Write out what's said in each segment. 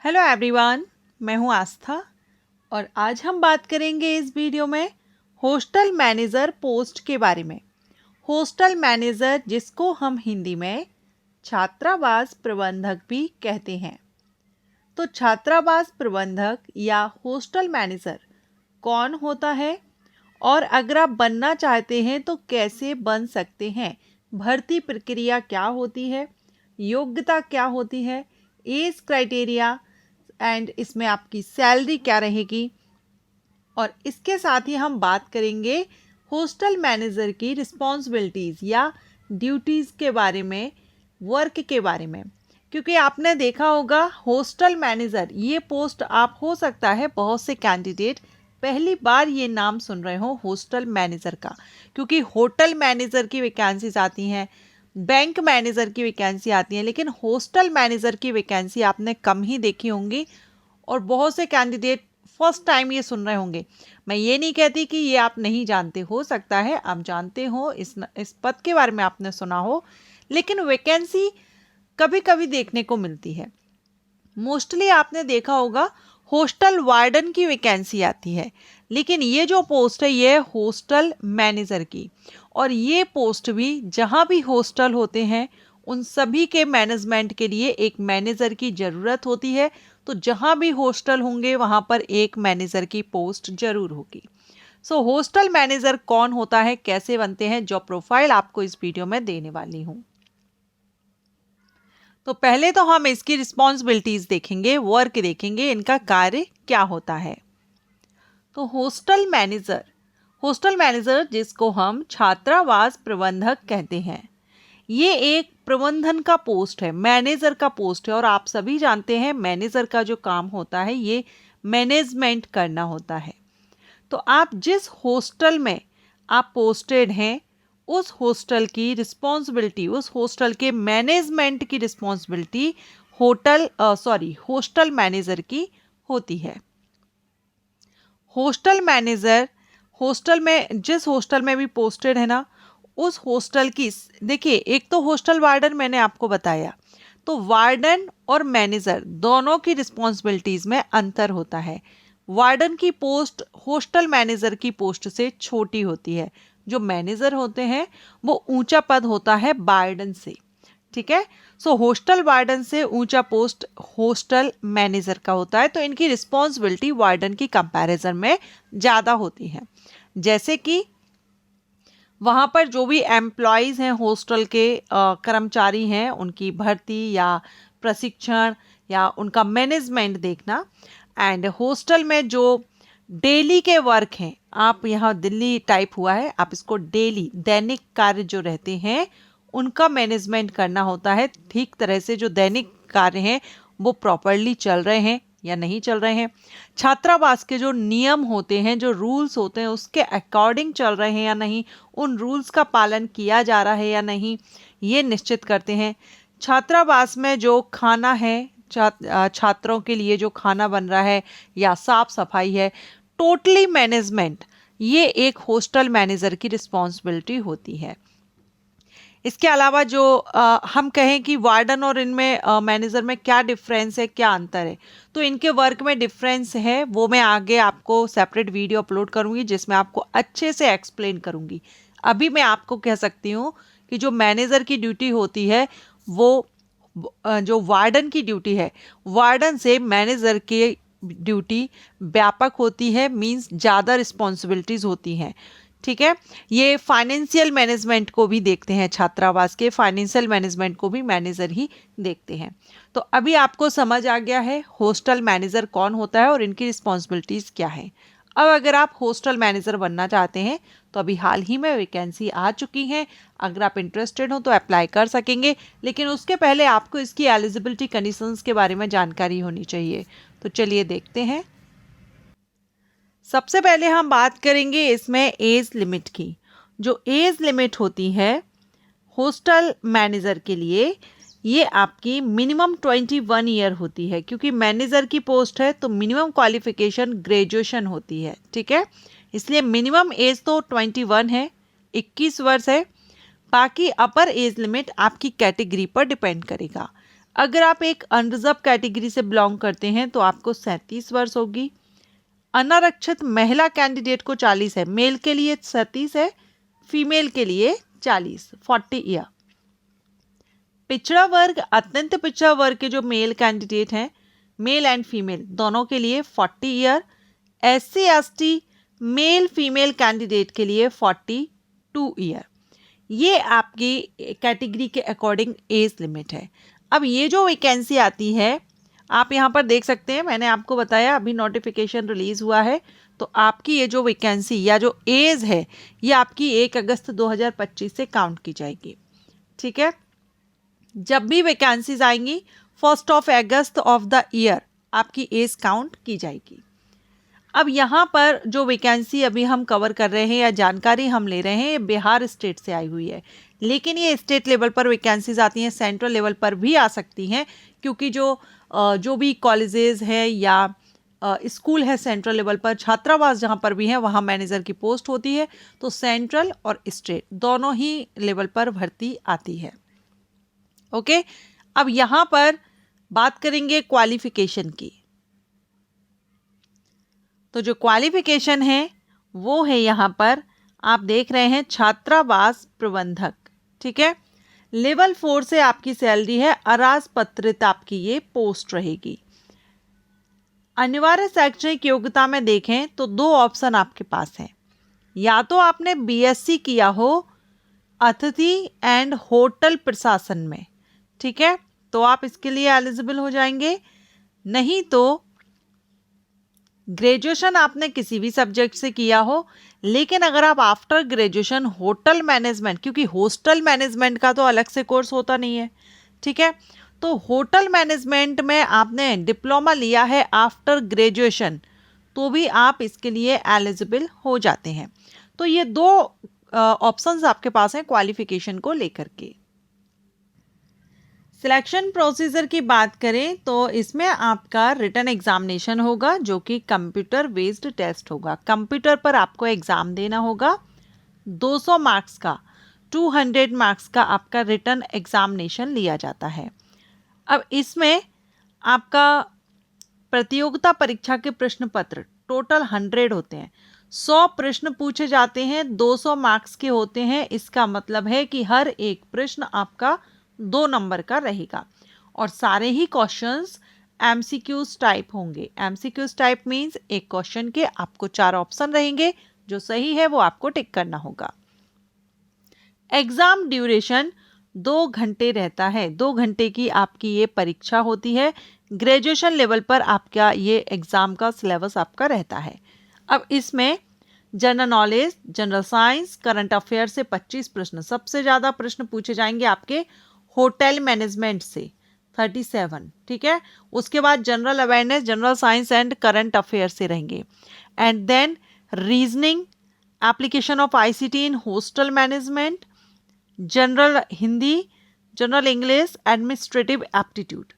Hello everyone, मैं हूं आस्था और आज हम बात करेंगे इस वीडियो में हॉस्टल मैनेजर पोस्ट के बारे में। हॉस्टल मैनेजर जिसको हम हिंदी में छात्रावास प्रबंधक भी कहते हैं। तो छात्रावास प्रबंधक या हॉस्टल मैनेजर कौन होता है और अगर आप बनना चाहते हैं तो कैसे बन सकते हैं, भर्ती प्रक्रिया क्या होती है, योग्यता क्या होती है, एज क्राइटेरिया एंड इसमें आपकी सैलरी क्या रहेगी। और इसके साथ ही हम बात करेंगे हॉस्टल मैनेजर की रिस्पॉन्सिबिलिटीज़ या ड्यूटीज़ के बारे में, वर्क के बारे में। क्योंकि आपने देखा होगा हॉस्टल मैनेजर ये पोस्ट आप हो सकता है बहुत से कैंडिडेट पहली बार ये नाम सुन रहे हो हॉस्टल मैनेजर का, क्योंकि होटल मैनेजर की वैकेंसीज आती हैं, बैंक मैनेजर की वैकेंसी आती है, लेकिन हॉस्टल मैनेजर की वैकेंसी आपने कम ही देखी होंगी और बहुत से कैंडिडेट फर्स्ट टाइम ये सुन रहे होंगे। मैं ये नहीं कहती कि ये आप नहीं जानते, हो सकता है आप जानते हो, इस पद के बारे में आपने सुना हो, लेकिन वैकेंसी कभी कभी देखने को मिलती है। मोस्टली आपने देखा होगा हॉस्टल वार्डन की वैकेंसी आती है, लेकिन ये जो पोस्ट है ये हॉस्टल मैनेजर की, और ये पोस्ट भी जहाँ भी हॉस्टल होते हैं उन सभी के मैनेजमेंट के लिए एक मैनेजर की ज़रूरत होती है। तो जहाँ भी हॉस्टल होंगे वहाँ पर एक मैनेजर की पोस्ट जरूर होगी। सो हॉस्टल मैनेजर कौन होता है, कैसे बनते हैं, जो प्रोफाइल आपको इस वीडियो में देने वाली हूँ। तो पहले तो हम इसकी रिस्पॉन्सिबिलिटीज देखेंगे, वर्क देखेंगे, इनका कार्य क्या होता है। तो हॉस्टल मैनेजर जिसको हम छात्रावास प्रबंधक कहते हैं, ये एक प्रबंधन का पोस्ट है, मैनेजर का पोस्ट है। और आप सभी जानते हैं मैनेजर का जो काम होता है ये मैनेजमेंट करना होता है। तो आप जिस हॉस्टल में आप पोस्टेड हैं उस हॉस्टल की रिस्पॉन्सिबिलिटी, उस हॉस्टल के मैनेजमेंट की रिस्पॉन्सिबिलिटी हॉस्टल मैनेजर की होती है। हॉस्टल मैनेजर हॉस्टल में जिस हॉस्टल में भी पोस्टेड है ना, उस हॉस्टल की, देखिए एक तो हॉस्टल वार्डन मैंने आपको बताया, तो वार्डन और मैनेजर दोनों की रिस्पॉन्सिबिलिटीज में अंतर होता है। वार्डन की पोस्ट हॉस्टल मैनेजर की पोस्ट से छोटी होती है। जो मैनेजर होते हैं वो ऊंचा पद होता है वार्डन से, ठीक है। सो हॉस्टल वार्डन से ऊंचा पोस्ट हॉस्टल मैनेजर का होता है। तो इनकी रिस्पॉन्सिबिलिटी वार्डन की कंपैरिजन में ज़्यादा होती है। जैसे कि वहाँ पर जो भी एम्प्लॉयज़ हैं, हॉस्टल के कर्मचारी हैं, उनकी भर्ती या प्रशिक्षण या उनका मैनेजमेंट देखना। एंड हॉस्टल में जो डेली के वर्क हैं, आप यहाँ दिल्ली टाइप हुआ है, आप इसको डेली दैनिक कार्य जो रहते हैं उनका मैनेजमेंट करना होता है। ठीक तरह से जो दैनिक कार्य हैं वो प्रॉपरली चल रहे हैं या नहीं चल रहे हैं, छात्रावास के जो नियम होते हैं, जो रूल्स होते हैं उसके अकॉर्डिंग चल रहे हैं या नहीं, उन रूल्स का पालन किया जा रहा है या नहीं, ये निश्चित करते हैं। छात्रावास में जो खाना है, छात्रों के लिए जो खाना बन रहा है या साफ सफाई है, टोटली मैनेजमेंट, ये एक हॉस्टल मैनेजर की रिस्पॉन्सिबिलिटी होती है। इसके अलावा जो हम कहें कि वार्डन और इनमें मैनेजर में क्या डिफरेंस है, क्या अंतर है, तो इनके वर्क में डिफरेंस है, वो मैं आगे आपको सेपरेट वीडियो अपलोड करूंगी जिसमें आपको अच्छे से एक्सप्लेन करूंगी। अभी मैं आपको कह सकती हूँ कि जो मैनेजर की ड्यूटी होती है वो जो वार्डन की ड्यूटी है, वार्डन से मैनेजर की ड्यूटी व्यापक होती है, मींस ज़्यादा रिस्पॉन्सिबिलिटीज़ होती हैं, ठीक है। ये फाइनेंशियल मैनेजमेंट को भी देखते हैं, छात्रावास के फाइनेंशियल मैनेजमेंट को भी मैनेजर ही देखते हैं। तो अभी आपको समझ आ गया है हॉस्टल मैनेजर कौन होता है और इनकी रिस्पॉन्सिबिलिटीज़ क्या है। अब अगर आप हॉस्टल मैनेजर बनना चाहते हैं तो अभी हाल ही में वैकेंसी आ चुकी हैं, अगर आप इंटरेस्टेड हो तो अप्लाई कर सकेंगे, लेकिन उसके पहले आपको इसकी एलिजिबिलिटी कंडीशंस के बारे में जानकारी होनी चाहिए। तो चलिए देखते हैं। सबसे पहले हम बात करेंगे इसमें एज लिमिट की। जो एज लिमिट होती है हॉस्टल मैनेजर के लिए, ये आपकी मिनिमम 21 ईयर होती है, क्योंकि मैनेजर की पोस्ट है तो मिनिमम क्वालिफिकेशन ग्रेजुएशन होती है, ठीक है। इसलिए मिनिमम एज तो 21 है, 21 वर्ष है। बाकी अपर एज लिमिट आपकी कैटेगरी पर डिपेंड करेगा। अगर आप एक अनरिजर्व कैटेगरी से बिलोंग करते हैं तो आपको 37 वर्ष होगी। अनारक्षित महिला कैंडिडेट को 40 है, मेल के लिए 37 है, फीमेल के लिए 40 ईयर। पिछड़ा वर्ग, अत्यंत पिछड़ा वर्ग के जो मेल कैंडिडेट हैं, मेल एंड फीमेल दोनों के लिए 40 year. SC ST male female candidate के लिए 42 ईयर। ये आपकी कैटेगरी के अकॉर्डिंग एज लिमिट है। अब ये जो वैकेंसी आती है, आप यहाँ पर देख सकते हैं, मैंने आपको बताया अभी नोटिफिकेशन रिलीज हुआ है, तो आपकी ये जो वैकेंसी या जो एज है ये आपकी 1 अगस्त 2025 से काउंट की जाएगी। ठीक है, जब भी वैकेंसीज आएंगी 1 अगस्त ऑफ द ईयर आपकी एज काउंट की जाएगी। अब यहाँ पर जो वैकेंसी अभी हम कवर कर रहे हैं या जानकारी हम ले रहे हैं, ये बिहार स्टेट से आई हुई है, लेकिन ये स्टेट लेवल पर वैकेंसीज आती हैं, सेंट्रल लेवल पर भी आ सकती हैं, क्योंकि जो भी कॉलेजेस है या स्कूल है सेंट्रल लेवल पर, छात्रावास जहाँ पर भी है वहाँ मैनेजर की पोस्ट होती है, तो सेंट्रल और स्टेट दोनों ही लेवल पर भर्ती आती है। ओके, अब यहाँ पर बात करेंगे क्वालिफिकेशन की। तो जो क्वालिफिकेशन है वो है यहाँ पर आप देख रहे हैं छात्रावास प्रबंधक। ठीक है, लेवल 4 से आपकी सैलरी है, अराजपत्रित आपकी ये पोस्ट रहेगी। अनिवार्य शैक्षणिक योग्यता में देखें तो 2 ऑप्शन आपके पास हैं, या तो आपने BSc किया हो अतिथि एंड होटल प्रशासन में, ठीक है, तो आप इसके लिए एलिजिबल हो जाएंगे। नहीं तो ग्रेजुएशन आपने किसी भी सब्जेक्ट से किया हो, लेकिन अगर आप आफ्टर ग्रेजुएशन होटल मैनेजमेंट, क्योंकि हॉस्टल मैनेजमेंट का तो अलग से कोर्स होता नहीं है, ठीक है, तो होटल मैनेजमेंट में आपने डिप्लोमा लिया है आफ्टर ग्रेजुएशन, तो भी आप इसके लिए एलिजिबल हो जाते हैं। तो ये 2 ऑप्शंस आपके पास हैं क्वालिफिकेशन को लेकर के। सिलेक्शन प्रोसीजर की बात करें तो इसमें आपका रिटन एग्जामिनेशन होगा, जो कि कंप्यूटर बेस्ड टेस्ट होगा। कंप्यूटर पर आपको एग्जाम देना होगा 200 मार्क्स का, 200 मार्क्स का आपका रिटन एग्जामिनेशन लिया जाता है। अब इसमें आपका प्रतियोगिता परीक्षा के प्रश्न पत्र टोटल 100 होते हैं, 100 प्रश्न पूछे जाते हैं, 200 मार्क्स के होते हैं। इसका मतलब है कि हर एक प्रश्न आपका 2 नंबर का रहेगा और सारे ही क्वेश्चंस MCQs टाइप होंगे। MCQs टाइप मीन्स एक क्वेश्चन के आपको 4 ऑप्शन रहेंगे, जो सही है वो आपको टिक करना होगा। एग्जाम ड्यूरेशन 2 घंटे रहता है, 2 घंटे की आपकी ये परीक्षा होती है। ग्रेजुएशन लेवल पर आपका ये एग्जाम का सिलेबस आपका रहता है। अब इसमें general knowledge, general science, current affair से 25 प्रश्न, सबसे ज़्यादा प्रश्न पूछे जाएंगे आपके होटल मैनेजमेंट से 37, ठीक है। उसके बाद general awareness, general science and current affair से रहेंगे। And then reasoning, application of ICT in hostel management, general Hindi, general English, administrative aptitude,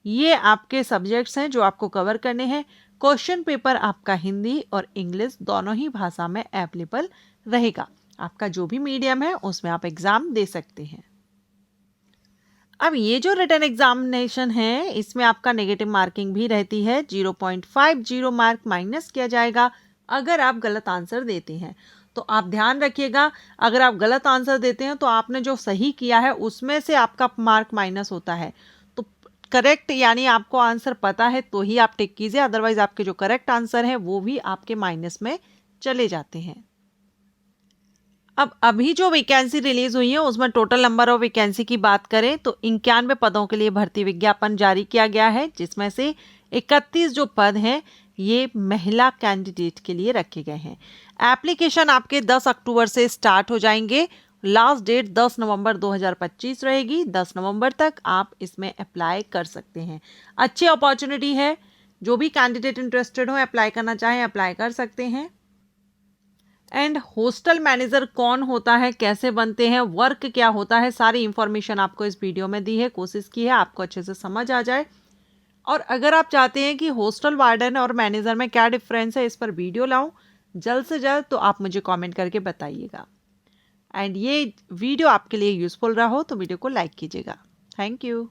ये आपके सब्जेक्ट्स हैं जो आपको कवर करने हैं। क्वेश्चन पेपर आपका हिंदी और इंग्लिश दोनों ही भाषा में अवेलेबल रहेगा। आपका जो भी मीडियम है उसमें आप एग्जाम दे सकते हैं। अब ये जो रिटन एग्जामिनेशन है इसमें आपका नेगेटिव मार्किंग भी रहती है, 0.50 मार्क माइनस किया जाएगा अगर आप गलत आंसर देते हैं। तो आप ध्यान रखिएगा, अगर आप गलत आंसर देते हैं तो आपने जो सही किया है उसमें से आपका मार्क माइनस होता है। तो करेक्ट यानी आपको आंसर पता है तो ही आप टिक कीजिए, अदरवाइज आपके जो करेक्ट आंसर है वो भी आपके माइनस में चले जाते हैं। अब अभी जो वैकेंसी रिलीज हुई है उसमें टोटल नंबर ऑफ वैकेंसी की बात करें तो 91 पदों के लिए भर्ती विज्ञापन जारी किया गया है, जिसमें से 31 जो पद हैं ये महिला कैंडिडेट के लिए रखे गए हैं। एप्लीकेशन आपके 10 अक्टूबर से स्टार्ट हो जाएंगे, लास्ट डेट 10 नवंबर 2025 रहेगी। 10 नवंबर तक आप इसमें अप्लाई कर सकते हैं। अच्छी अपॉर्चुनिटी है, जो भी कैंडिडेट इंटरेस्टेड हो अप्लाई करना चाहें अप्लाई कर सकते हैं। एंड हॉस्टल मैनेजर कौन होता है, कैसे बनते हैं, वर्क क्या होता है, सारी इंफॉर्मेशन आपको इस वीडियो में दी है। कोशिश की है आपको अच्छे से समझ आ जाए। और अगर आप चाहते हैं कि हॉस्टल वार्डन और मैनेजर में क्या डिफरेंस है, इस पर वीडियो लाऊं जल्द से जल्द, तो आप मुझे कमेंट करके बताइएगा। एंड ये वीडियो आपके लिए यूजफुल रहा हो तो वीडियो को लाइक कीजिएगा। Thank you.